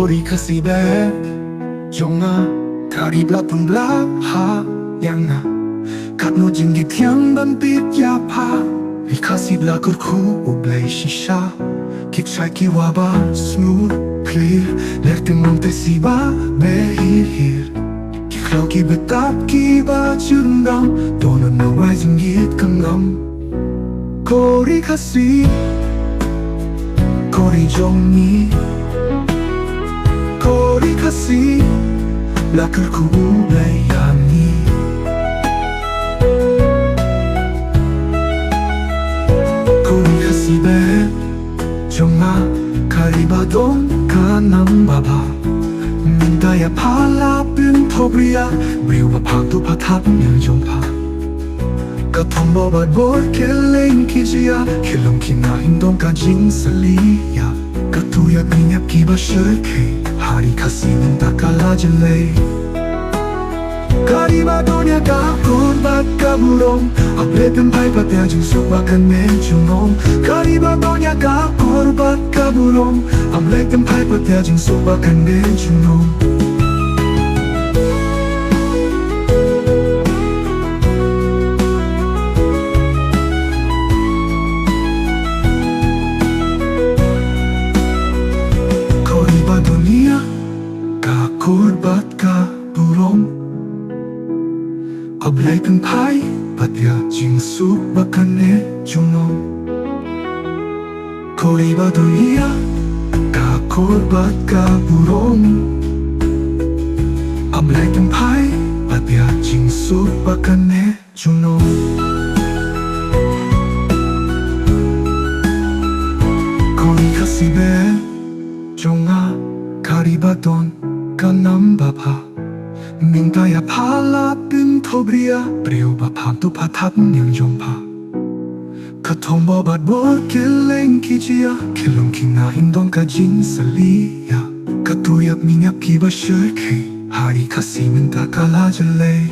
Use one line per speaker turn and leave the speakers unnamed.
Kori kasih bed Jonga Kari belakang belakang Yang na Kat no jinggit yang bambit ya pa Kasih belakangku ublay shisha Kik chai ki waba Smooth, clear Lerting mong tesiba Behir Kik lau ki betap ki ba chundam Dono na wai jinggit kangam Kori kasih Kori jongi Kori kasih Lakarku ulayani Kori kasih bed Jonga karibadong kanang baba Mindaya palapin tobria Riwa pagdu patap yang jompa Katong bobat bor keleng kijia Kilong kinahin dong kajing salia Katuyak minyak kiba syerke Hari kasih minta kalah jelay Karibadonya kakun bat kabulong Aple tempai patya jung subakan menjungong Karibadonya kakun bat kabulong Aple tempai patya jung subakan menjungong Karibadonya kakun bat kabulong Ablay tempai patya jing subakan menjungong Karibadonya kakun bat kabulong Ablay tempai patya jing subakan menjungong Kori kasih bed Jonga karibadon kanam baba Mintaya palapin tobria Priu bapam tu patap yang jompa Katong bobat bor keleng kijia Kilong kinahin dong kajin salia Katuyak minyak kiba syerke Hari kasih minta kalah jelay